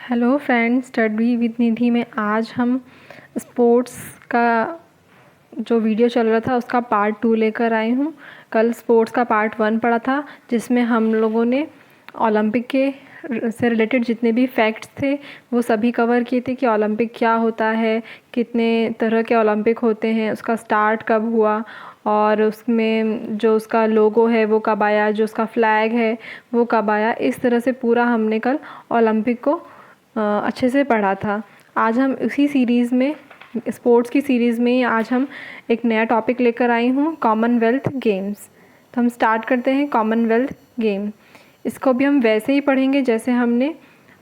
Hello friends, study with निधि में आज हम स्पोर्ट्स का जो वीडियो चल रहा था उसका पार्ट 2 लेकर आई हूँ। कल स्पोर्ट्स का पार्ट 1 पढ़ा था जिसमें हम लोगों ने ओलंपिक के से रिलेटेड जितने भी फैक्ट्स थे वो सभी कवर किए थे कि ओलंपिक क्या होता है, कितने तरह के ओलंपिक होते हैं, उसका स्टार्ट कब हुआ और उसमें जो उसका लोगो है वो कब आया, जो उसका फ्लैग है वो कब आया। इस तरह से पूरा हमने कल ओलंपिक को अच्छे से पढ़ा था। आज हम उसी सीरीज़ में, स्पोर्ट्स की सीरीज़ में आज हम एक नया टॉपिक लेकर आई हूँ, कॉमनवेल्थ गेम्स। तो हम स्टार्ट करते हैं कॉमनवेल्थ गेम। इसको भी हम वैसे ही पढ़ेंगे जैसे हमने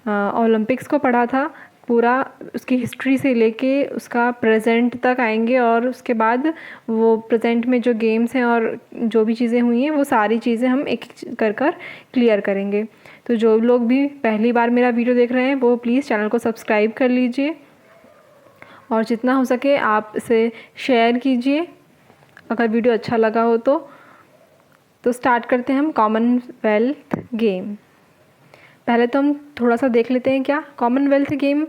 ओलंपिक्स को पढ़ा था। पूरा उसकी हिस्ट्री से लेके उसका प्रेजेंट तक आएंगे और उसके बाद वो प्रेजेंट में जो गेम्स हैं और जो भी चीज़ें हुई हैं वो सारी चीज़ें हम एक एक कर क्लियर करेंगे। तो जो लोग भी पहली बार मेरा वीडियो देख रहे हैं वो प्लीज़ चैनल को सब्सक्राइब कर लीजिए और जितना हो सके आप इसे शेयर कीजिए अगर वीडियो अच्छा लगा हो तो स्टार्ट करते हैं हम कॉमनवेल्थ गेम। पहले तो हम थोड़ा सा देख लेते हैं क्या कॉमनवेल्थ गेम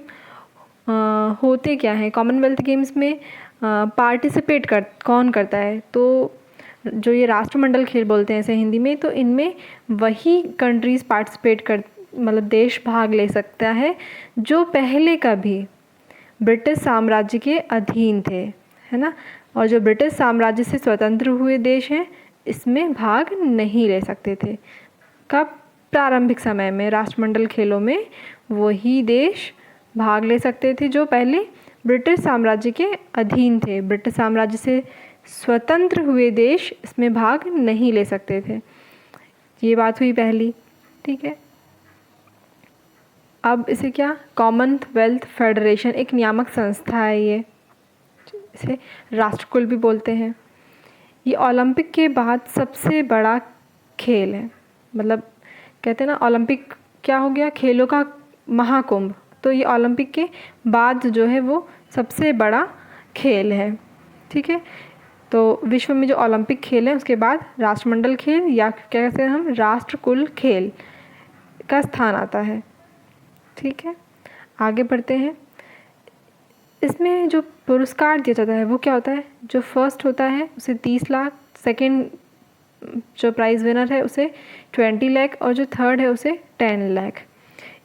होते क्या हैं। कॉमनवेल्थ गेम्स में पार्टिसिपेट कौन करता है, तो जो ये राष्ट्रमंडल खेल बोलते हैं इसे हिंदी में, तो इनमें वही कंट्रीज़ पार्टिसिपेट कर मतलब देश भाग ले सकता है जो पहले कभी ब्रिटिश साम्राज्य के अधीन थे, है ना। और जो ब्रिटिश साम्राज्य से स्वतंत्र हुए देश हैं इसमें भाग नहीं ले सकते थे। कब? प्रारंभिक समय में राष्ट्रमंडल खेलों में वही देश भाग ले सकते थे जो पहले ब्रिटिश साम्राज्य के अधीन थे। ब्रिटिश साम्राज्य से स्वतंत्र हुए देश इसमें भाग नहीं ले सकते थे। ये बात हुई पहली, ठीक है। अब इसे क्या, कॉमनवेल्थ फेडरेशन एक नियामक संस्था है, ये इसे राष्ट्रकुल भी बोलते हैं। ये ओलंपिक के बाद सबसे बड़ा खेल है। मतलब कहते हैं ना ओलंपिक क्या हो गया, खेलों का महाकुंभ, तो ये ओलंपिक के बाद जो है वो सबसे बड़ा खेल है, ठीक है। तो विश्व में जो ओलंपिक खेल है उसके बाद राष्ट्रमंडल खेल या क्या कहते हैं हम, राष्ट्रकुल खेल का स्थान आता है, ठीक है। आगे बढ़ते हैं। इसमें जो पुरस्कार दिया जाता है वो क्या होता है, जो फर्स्ट होता है उसे 30 लाख, सेकंड जो प्राइज़ विनर है उसे 20 लाख और जो थर्ड है उसे 10 लाख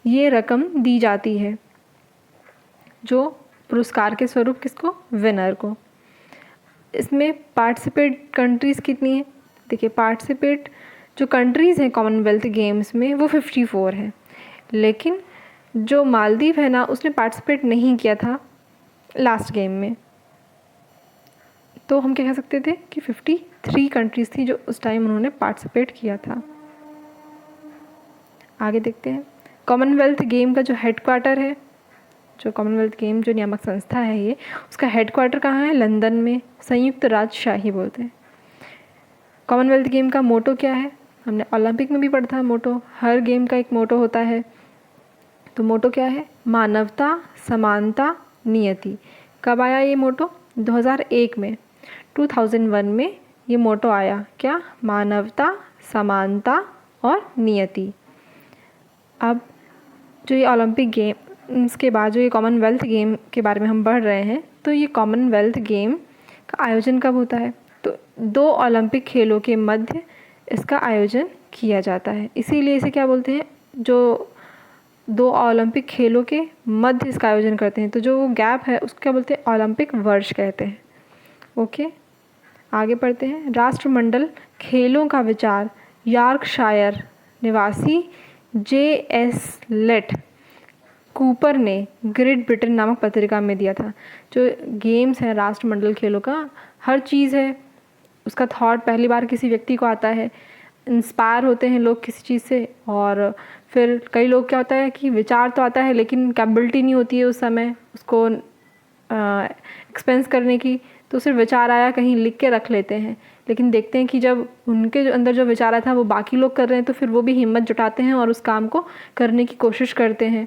ये रकम दी जाती है जो पुरस्कार के स्वरूप किसको, विनर को। इसमें पार्टिसिपेट कंट्रीज़ कितनी है, देखिए पार्टिसिपेट जो कंट्रीज़ हैं कॉमनवेल्थ गेम्स में वो 54 है, लेकिन जो मालदीव है ना उसने पार्टिसिपेट नहीं किया था लास्ट गेम में, तो हम क्या कह सकते थे कि 53 कंट्रीज़ थी जो उस टाइम उन्होंने पार्टिसिपेट किया था। आगे देखते हैं। कॉमनवेल्थ गेम का जो हेडक्वार्टर है, जो कॉमनवेल्थ गेम जो नियामक संस्था है ये, उसका हेडक्वार्टर कहाँ है, लंदन में, संयुक्त राजशाही बोलते हैं। कॉमनवेल्थ गेम का मोटो क्या है, हमने ओलंपिक में भी पढ़ा था मोटो, हर गेम का एक मोटो होता है। तो मोटो क्या है, मानवता, समानता, नियति। कब आया ये मोटो, 2001 में, 2001 में ये मोटो आया, क्या, मानवता, समानता और नियति। अब जो ये ओलंपिक गेम के बाद जो ये कॉमनवेल्थ गेम के बारे में हम पढ़ रहे हैं, तो ये कॉमनवेल्थ गेम का आयोजन कब होता है, तो 2 ओलंपिक खेलों के मध्य इसका आयोजन किया जाता है, इसीलिए इसे क्या बोलते हैं, जो 2 ओलंपिक खेलों के मध्य इसका आयोजन करते हैं, तो जो वो गैप है उसको क्या बोलते हैं, ओलंपिक वर्ष कहते हैं। ओके, आगे बढ़ते हैं। राष्ट्रमंडल खेलों का विचार यॉर्कशायर निवासी J.S. लेट कूपर ने ग्रेट ब्रिटेन नामक पत्रिका में दिया था। जो गेम्स हैं राष्ट्रमंडल खेलों का, हर चीज़ है उसका थॉट पहली बार किसी व्यक्ति को आता है, इंस्पायर होते हैं लोग किसी चीज़ से, और फिर कई लोग क्या होता है कि विचार तो आता है लेकिन कैपेबिलिटी नहीं होती है उस समय उसको एक्सपेंस करने की, तो सिर्फ विचार आया कहीं लिख के रख लेते हैं, लेकिन देखते हैं कि जब उनके जो अंदर जो विचार आया था वो बाकी लोग कर रहे हैं तो फिर वो भी हिम्मत जुटाते हैं और उस काम को करने की कोशिश करते हैं।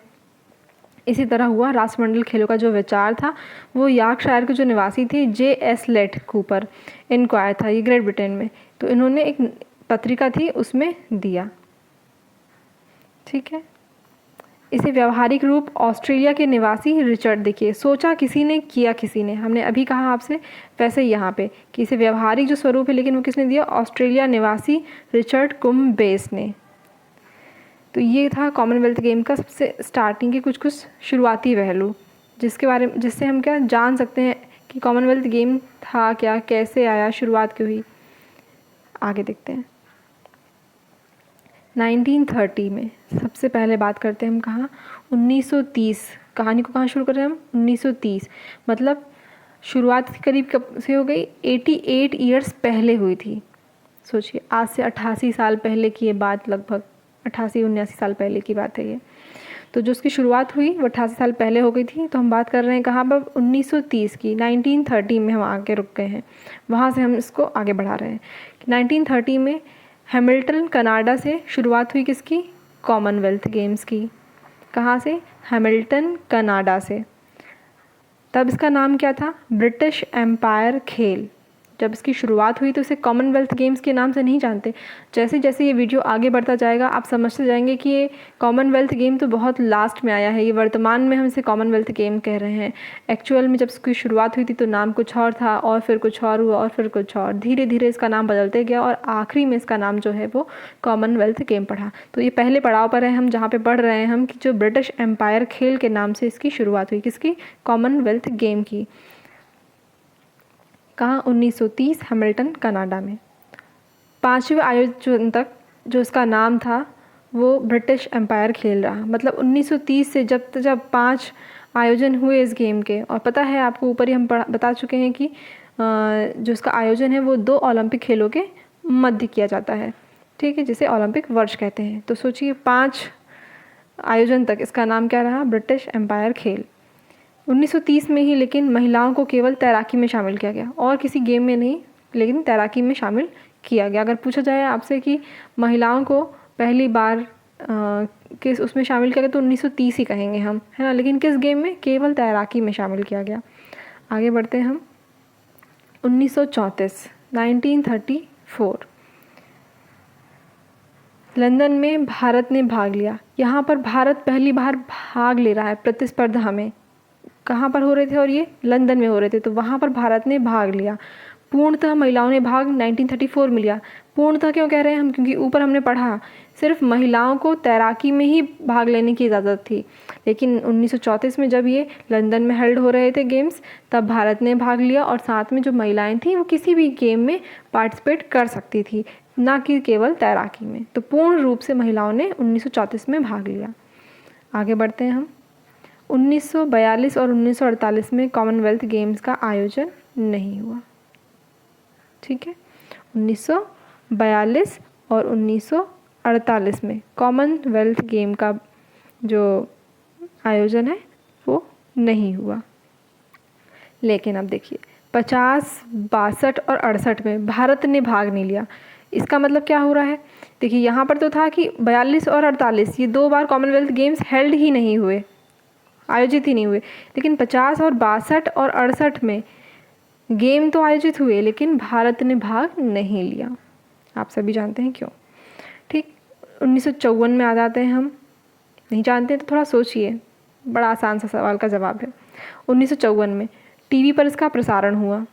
इसी तरह हुआ, राष्ट्रमंडल खेलों का जो विचार था वो यॉर्कशायर के जो निवासी थे J.S. लेट कूपर, इनको आया था, ये ग्रेट ब्रिटेन में, तो इन्होंने एक पत्रिका थी उसमें दिया, ठीक है। इसे व्यावहारिक रूप ऑस्ट्रेलिया के निवासी रिचर्ड, देखिए सोचा किसी ने किया किसी ने, हमने अभी कहा आपसे वैसे ही यहाँ पे कि इसे व्यावहारिक जो स्वरूप है लेकिन वो किसने दिया, ऑस्ट्रेलिया निवासी रिचर्ड कुम्बेस ने। तो ये था कॉमनवेल्थ गेम का सबसे स्टार्टिंग के कुछ कुछ शुरुआती पहलू जिससे हम क्या जान सकते हैं कि कॉमनवेल्थ गेम था क्या, कैसे आया, शुरुआत क्यों हुई। आगे देखते हैं। 1930 में सबसे पहले बात करते हैं हम कहाँ, 1930, कहानी को कहाँ शुरू कर रहे हैं हम, 1930, मतलब शुरुआत करीब कब से हो गई, 88 ईयर्स पहले हुई थी। सोचिए आज से 88 साल पहले की ये बात, लगभग 88-89 साल पहले की बात है ये। तो जो उसकी शुरुआत हुई वो 88 साल पहले हो गई थी। तो हम बात कर रहे हैं कहाँ पर, 1930 की, 1930 में हम आगे रुक गए हैं, वहाँ से हम इसको आगे बढ़ा रहे हैं। 1930 में हैमिल्टन कनाडा से शुरुआत हुई किसकी, कॉमनवेल्थ गेम्स की। कहाँ से, हैमिल्टन कनाडा से। तब इसका नाम क्या था, ब्रिटिश एम्पायर खेल। जब इसकी शुरुआत हुई तो इसे कॉमनवेल्थ गेम्स के नाम से नहीं जानते। जैसे जैसे ये वीडियो आगे बढ़ता जाएगा आप समझते जाएंगे कि ये कॉमनवेल्थ गेम तो बहुत लास्ट में आया है, ये वर्तमान में हम इसे कॉमनवेल्थ गेम कह रहे हैं। एक्चुअल में जब इसकी शुरुआत हुई थी तो नाम कुछ और था, और फिर कुछ और हुआ, और फिर कुछ और, धीरे धीरे इसका नाम बदलते गया और आखिरी में इसका नाम जो है वो कॉमनवेल्थ गेम पड़ा। तो ये पहले पड़ाव पर है हम जहाँ पर पढ़ रहे हैं हम कि जो ब्रिटिश एम्पायर खेल के नाम से इसकी शुरुआत हुई, किसकी, कॉमनवेल्थ गेम की। कहाँ, 1930 हैमिल्टन कनाडा में। 5वें आयोजन तक जो इसका नाम था वो ब्रिटिश एम्पायर खेल रहा, मतलब 1930 से जब 5 आयोजन हुए इस गेम के। और पता है आपको, ऊपर ही हम बता चुके हैं कि जो इसका आयोजन है वो 2 ओलंपिक खेलों के मध्य किया जाता है, ठीक है, जिसे ओलंपिक वर्ष कहते हैं। तो सोचिए 5 आयोजन तक इसका नाम क्या रहा, ब्रिटिश एम्पायर खेल। 1930 में ही लेकिन महिलाओं को केवल तैराकी में शामिल किया गया, और किसी गेम में नहीं, लेकिन तैराकी में शामिल किया गया। अगर पूछा जाए आपसे कि महिलाओं को पहली बार किस उसमें शामिल किया गया तो 1930 ही कहेंगे हम, है ना, लेकिन किस गेम में, केवल तैराकी में शामिल किया गया। आगे बढ़ते हैं हम। 1934, 1934, लंदन में भारत ने भाग लिया। यहाँ पर भारत पहली बार भाग ले रहा है प्रतिस्पर्धा में। कहाँ पर हो रहे थे, और ये लंदन में हो रहे थे, तो वहाँ पर भारत ने भाग लिया। पूर्णतः महिलाओं ने भाग 1934 में लिया। पूर्णतः क्यों कह रहे हैं हम, क्योंकि ऊपर हमने पढ़ा सिर्फ महिलाओं को तैराकी में ही भाग लेने की इजाज़त थी, लेकिन 1934 में जब ये लंदन में हेल्ड हो रहे थे गेम्स, तब भारत ने भाग लिया, और साथ में जो महिलाएं थीं वो किसी भी गेम में पार्टिसिपेट कर सकती थी, ना कि केवल तैराकी में। तो पूर्ण रूप से महिलाओं ने 1934 में भाग लिया। आगे बढ़ते हैं हम। 1942 और 1948 में कॉमनवेल्थ गेम्स का आयोजन नहीं हुआ, ठीक है। 1942 और 1948 में कॉमनवेल्थ गेम का जो आयोजन है वो नहीं हुआ। लेकिन अब देखिए 50, 62 और 68 में भारत ने भाग नहीं लिया। इसका मतलब क्या हो रहा है, देखिए यहाँ पर तो था कि 42 और 48 ये 2 बार कॉमनवेल्थ गेम्स हेल्ड ही नहीं हुए, आयोजित ही नहीं हुए, लेकिन 50 और 62 और 68 में गेम तो आयोजित हुए लेकिन भारत ने भाग नहीं लिया। आप सभी जानते हैं क्यों, ठीक। 1954 में आ जाते हैं हम, नहीं जानते तो थोड़ा सोचिए, बड़ा आसान सा सवाल का जवाब है। 1954 में टीवी पर इसका प्रसारण हुआ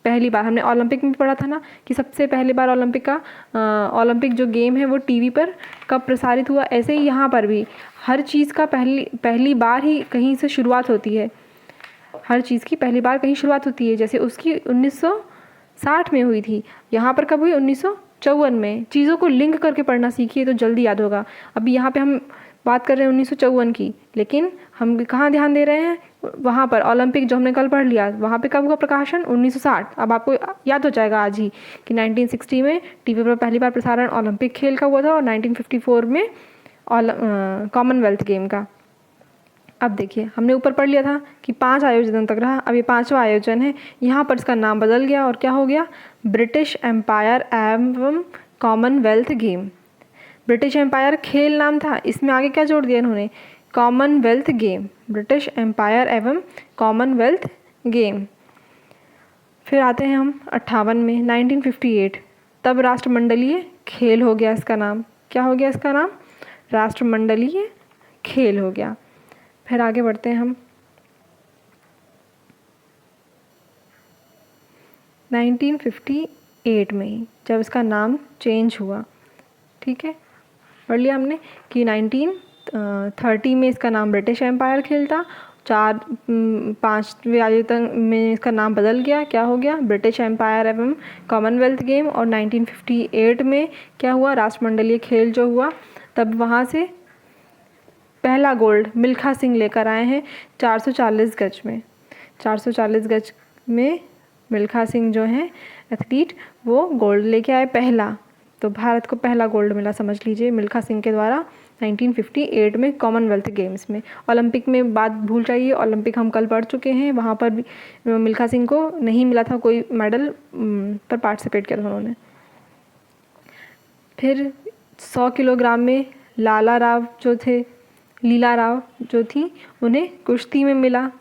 पहली बार। हमने ओलंपिक में पढ़ा था ना कि सबसे पहली बार ओलंपिक जो गेम है वो टीवी पर कब प्रसारित हुआ, ऐसे ही यहाँ पर भी हर चीज़ का पहली बार ही कहीं से शुरुआत होती है, हर चीज़ की पहली बार कहीं शुरुआत होती है। जैसे उसकी 1960 में हुई थी, यहाँ पर कब हुई, 1954 में। चीज़ों को लिंक करके पढ़ना सीखिए तो जल्दी याद होगा। अभी यहाँ पे हम बात कर रहे हैं 1954 की, लेकिन हम कहाँ ध्यान दे रहे हैं, वहाँ पर ओलंपिक जो हमने कल पढ़ लिया, वहाँ पे कब हुआ प्रकाशन, 1960। अब आपको याद हो जाएगा आज ही कि 1960 में टीवी पर पहली बार प्रसारण ओलंपिक खेल का हुआ था, और 1954 में कॉमनवेल्थ गेम का। अब देखिए हमने ऊपर पढ़ लिया था कि 5 आयोजन तक रहा, अब ये 5वां आयोजन है। यहाँ पर इसका नाम बदल गया और क्या हो गया, ब्रिटिश एम्पायर एवं कॉमनवेल्थ गेम। ब्रिटिश एम्पायर खेल नाम था, इसमें आगे क्या जोड़ दिया इन्होंने, कॉमनवेल्थ गेम, ब्रिटिश एम्पायर एवं कॉमनवेल्थ गेम। फिर आते हैं हम 58 में, 1958, तब राष्ट्रमंडलीय खेल हो गया इसका नाम। क्या हो गया इसका नाम, राष्ट्रमंडलीय खेल हो गया। फिर आगे बढ़ते हैं हम। 1958 में ही जब इसका नाम चेंज हुआ, ठीक है, पढ़ लिया हमने कि 1930 में इसका नाम ब्रिटिश एम्पायर खेल था, 5वीं आयु में इसका नाम बदल गया, क्या हो गया, ब्रिटिश एम्पायर एवं कॉमनवेल्थ गेम। और 1958 में क्या हुआ, राष्ट्रमंडलीय खेल जो हुआ, तब वहाँ से पहला गोल्ड मिल्खा सिंह लेकर आए हैं 440 गज में। 440 गज में मिल्खा सिंह जो हैं एथलीट, वो गोल्ड लेके आए पहला। तो भारत को पहला गोल्ड मिला, समझ लीजिए, मिल्खा सिंह के द्वारा 1958 में कॉमनवेल्थ गेम्स में। ओलंपिक में बात भूल जाइए, ओलंपिक हम कल पढ़ चुके हैं, वहाँ पर भी मिल्खा सिंह को नहीं मिला था कोई मेडल, पर पार्टिसिपेट किया था उन्होंने। फिर 100 किलोग्राम में लीला राव जो थी, उन्हें कुश्ती में मिला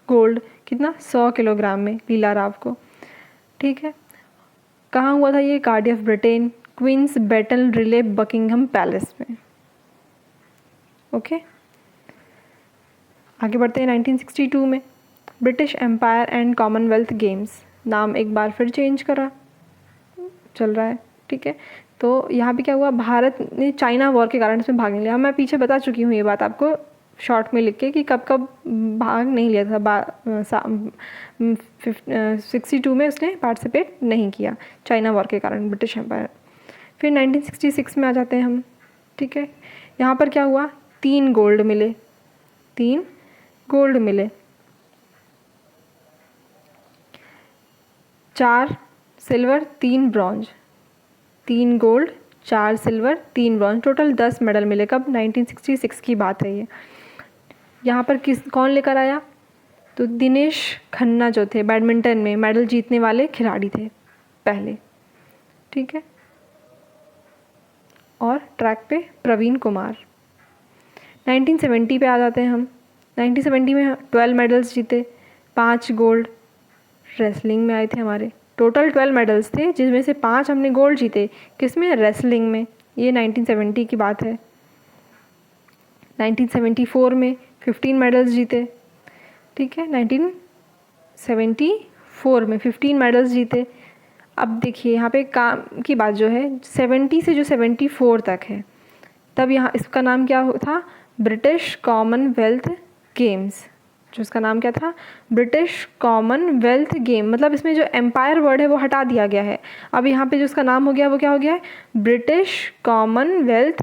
गोल्ड, कितना, 100 किलोग्राम में लीला राव को, ठीक है। कहाँ हुआ था ये, Cardiff Britain, queen's baton relay Buckingham palace में। ओके, आगे बढ़ते हैं। 1962 में British empire and commonwealth games, नाम एक बार फिर चेंज करा, चल रहा है, ठीक है। तो यहाँ पे क्या हुआ, भारत ने चाइना वॉर के कारण इसमें भाग नहीं लिया। मैं पीछे बता चुकी हूँ ये बात आपको शॉर्ट में लिख के कि कब कब भाग नहीं लिया था। 62 में उसने पार्टिसिपेट नहीं किया चाइना वॉर के कारण, ब्रिटिश एम्पायर। फिर 1966 में आ जाते हैं हम, ठीक है। यहाँ पर क्या हुआ, 3 गोल्ड मिले, 3 गोल्ड मिले, 4 silver 3 bronze, 3 gold 4 silver 3 bronze, total 10 medal मिले। कब, 1966 की बात है ये। यहाँ पर कौन लेकर आया, तो दिनेश खन्ना जो थे, बैडमिंटन में मेडल जीतने वाले खिलाड़ी थे पहले, ठीक है। और ट्रैक पे प्रवीण कुमार। 1970 पे आ जाते हैं हम। 1970 में 12 मेडल्स जीते, 5 गोल्ड रेसलिंग में आए थे हमारे। टोटल 12 मेडल्स थे, जिसमें से 5 हमने गोल्ड जीते, किसमें, रेसलिंग में। ये 1970 की बात है। 1974 में 15 मेडल्स जीते, ठीक है। 1974 में 15 मेडल्स जीते। अब देखिए यहाँ पे काम की बात जो है, 70 से जो 74 तक है, तब यहाँ इसका नाम क्या था, ब्रिटिश कॉमनवेल्थ गेम्स। जो इसका नाम क्या था, ब्रिटिश कॉमनवेल्थ गेम, मतलब इसमें जो एम्पायर वर्ड है वो हटा दिया गया है। अब यहाँ पे जो इसका नाम हो गया वो क्या हो गया है, ब्रिटिश कॉमनवेल्थ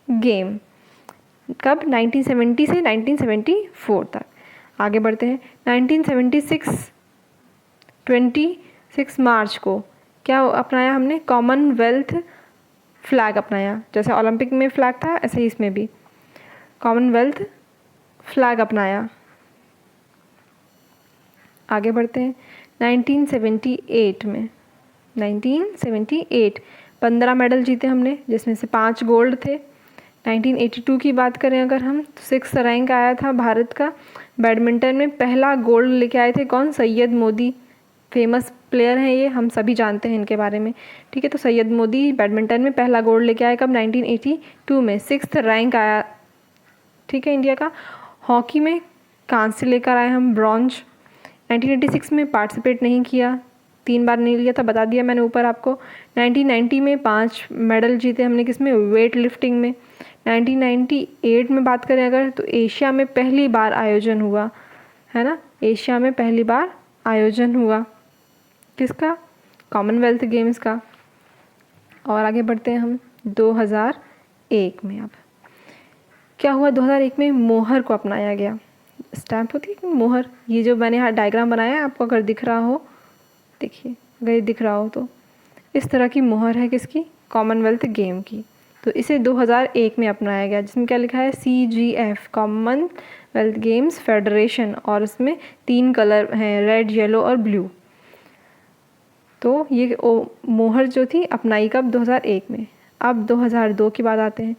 गेम। कब, 1970 से 1974 तक। आगे बढ़ते हैं। 1976 26 मार्च को क्या अपनाया हमने, कॉमनवेल्थ फ्लैग अपनाया। जैसे ओलंपिक में फ्लैग था, ऐसे ही इसमें भी कॉमनवेल्थ फ्लैग अपनाया। आगे बढ़ते हैं। 1978 में 15 मेडल जीते हमने, जिसमें से 5 गोल्ड थे। 1982 की बात करें अगर हम, तो 6th रैंक आया था भारत का। बैडमिंटन में पहला गोल्ड लेके आए थे कौन, सैयद मोदी, फेमस प्लेयर हैं ये, हम सभी जानते हैं इनके बारे में, ठीक है। तो सैयद मोदी बैडमिंटन में पहला गोल्ड लेके आए कब, 1982 में, 6th रैंक आया, ठीक है, इंडिया का। हॉकी में कांस्य लेकर आए हम, ब्रॉन्ज। 1986 में पार्टिसिपेट नहीं किया, 3 बार नहीं लिया था, बता दिया मैंने ऊपर आपको। 1990 में 5 मेडल जीते हमने, किसमें, वेट लिफ्टिंग में। 1998 में बात करें अगर, तो एशिया में पहली बार आयोजन हुआ, है ना, एशिया में पहली बार आयोजन हुआ, किसका, कॉमनवेल्थ गेम्स का। और आगे बढ़ते हैं हम 2001 में। अब क्या हुआ, 2001 में मोहर को अपनाया गया। स्टैम्प होती है मोहर, ये जो मैंने यहाँ डायग्राम बनाया है, आपको अगर दिख रहा हो, देखिए अगर ये दिख रहा हो तो इस तरह की मोहर है, किसकी, कॉमनवेल्थ गेम की। तो इसे 2001 में अपनाया गया, जिसमें क्या लिखा है, CGF कॉमनवेल्थ गेम्स फेडरेशन, और इसमें 3 कलर हैं, रेड, येलो और ब्लू। तो ये मोहर जो थी अपनाई कब, 2001 में। अब 2002 की बात आते हैं।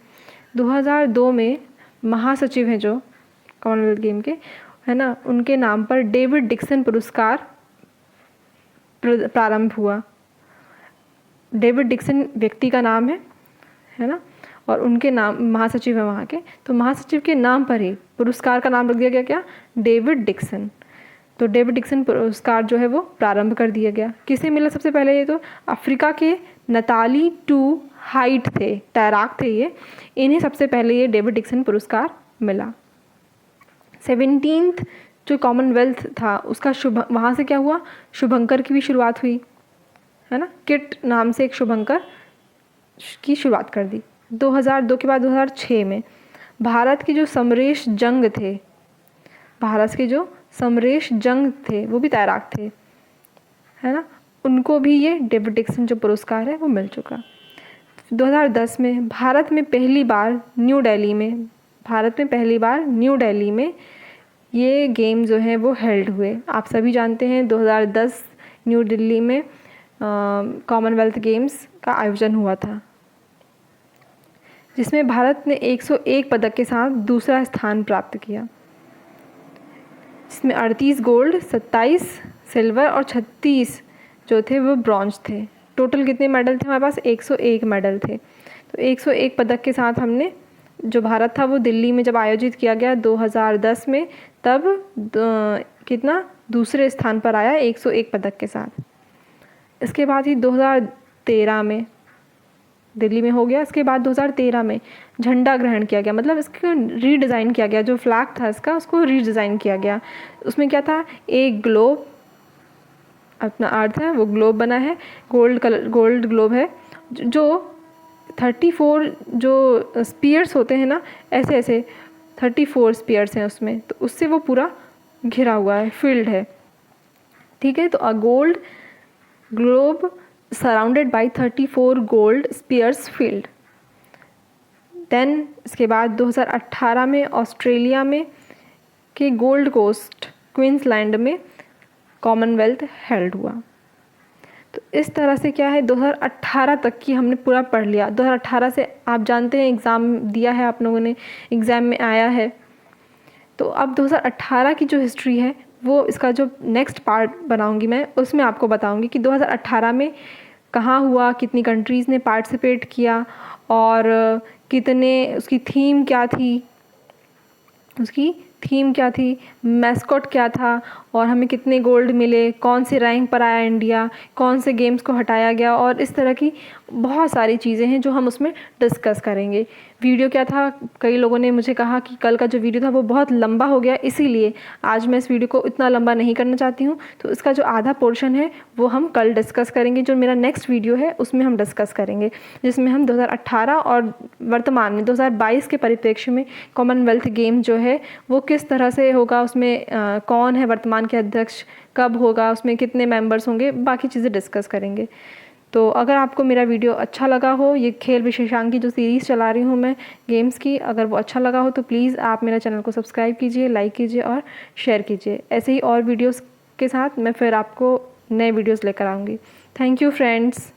2002 में महासचिव हैं जो कॉमनवेल्थ गेम के, है ना, उनके नाम पर डेविड डिक्सन पुरस्कार प्रारंभ हुआ। डेविड डिक्सन व्यक्ति का नाम है ना, और उनके नाम महासचिव हैं वहाँ के, तो महासचिव के नाम पर ही पुरस्कार का नाम रख दिया गया क्या, डेविड डिक्सन। तो डेविड डिक्सन पुरस्कार जो है वो प्रारंभ कर दिया गया। किसे मिला सबसे पहले, ये तो अफ्रीका के नताली टू हाइट थे, तैराक थे ये, इन्हें सबसे पहले ये डेविड डिक्सन पुरस्कार मिला। 17th जो कॉमनवेल्थ था उसका वहाँ से क्या हुआ, शुभंकर की भी शुरुआत हुई है ना, किट नाम से एक शुभंकर की शुरुआत कर दी। 2002 के बाद 2006 में भारत के जो समरेश जंग थे, भारत के जो समरेश जंग थे वो भी तैराक थे है ना, उनको भी ये डेविड डिक्सन जो पुरस्कार है वो मिल चुका। 2010 में भारत में पहली बार न्यू दिल्ली में ये गेम जो है वो हेल्ड हुए। आप सभी जानते हैं 2010 न्यू दिल्ली में कॉमनवेल्थ गेम्स का आयोजन हुआ था, जिसमें भारत ने 101 पदक के साथ दूसरा स्थान प्राप्त किया, जिसमें 38 गोल्ड, 27 सिल्वर और 36 जो थे वो ब्रॉन्ज थे। टोटल कितने मेडल थे हमारे पास, 101 मेडल थे। तो 101 पदक के साथ हमने जो भारत था वो दिल्ली में जब आयोजित किया गया 2010 में, तब कितना दूसरे स्थान पर आया 101 पदक के साथ। इसके बाद ही 2013 में दिल्ली में हो गया। इसके बाद 2013 में झंडा ग्रहण किया गया, मतलब इसको रीडिज़ाइन किया गया, जो फ्लैग था इसका उसको रीडिज़ाइन किया गया। उसमें क्या था, एक ग्लोब, अपना अर्थ है वो ग्लोब बना है, गोल्ड ग्लोब है, जो 34 जो स्पीयर्स होते हैं ना, ऐसे 34 स्पीयर्स हैं उसमें, तो उससे वो पूरा घिरा हुआ है, फील्ड है, ठीक है। तो a gold globe surrounded by 34 gold spears field. Then इसके बाद 2018 में ऑस्ट्रेलिया में के गोल्ड कोस्ट क्वींसलैंड में कॉमनवेल्थ हेल्ड हुआ। तो इस तरह से क्या है, 2018 तक की हमने पूरा पढ़ लिया। 2018 से आप जानते हैं एग्ज़ाम दिया है आप लोगों ने, एग्ज़ाम में आया है। तो अब 2018 की जो हिस्ट्री है वो इसका जो नेक्स्ट पार्ट बनाऊंगी मैं, उसमें आपको बताऊंगी कि 2018 में कहाँ हुआ, कितनी कंट्रीज़ ने पार्टिसिपेट किया और कितने, उसकी थीम क्या थी, मैस्कॉट क्या था, और हमें कितने गोल्ड मिले, कौन से रैंक पर आया इंडिया, कौन से गेम्स को हटाया गया, और इस तरह की बहुत सारी चीज़ें हैं जो हम उसमें डिस्कस करेंगे। वीडियो क्या था, कई लोगों ने मुझे कहा कि कल का जो वीडियो था वो बहुत लंबा हो गया, इसीलिए आज मैं इस वीडियो को इतना लंबा नहीं करना चाहती हूँ। तो इसका जो आधा पोर्शन है वो हम कल डिस्कस करेंगे, जो मेरा नेक्स्ट वीडियो है उसमें हम डिस्कस करेंगे, जिसमें हम 2018 और वर्तमान में 2022 के परिप्रेक्ष्य में कॉमनवेल्थ गेम जो है वो किस तरह से होगा, उसमें कौन है वर्तमान के अध्यक्ष, कब होगा, उसमें कितने मेंबर्स होंगे, बाकी चीज़ें डिस्कस करेंगे। तो अगर आपको मेरा वीडियो अच्छा लगा हो, ये खेल विशेषांक की जो सीरीज़ चला रही हूँ मैं गेम्स की, अगर वो अच्छा लगा हो तो प्लीज़ आप मेरा चैनल को सब्सक्राइब कीजिए, लाइक कीजिए और शेयर कीजिए। ऐसे ही और वीडियोस के साथ मैं फिर आपको नए वीडियोस लेकर आऊँगी। Thank you friends.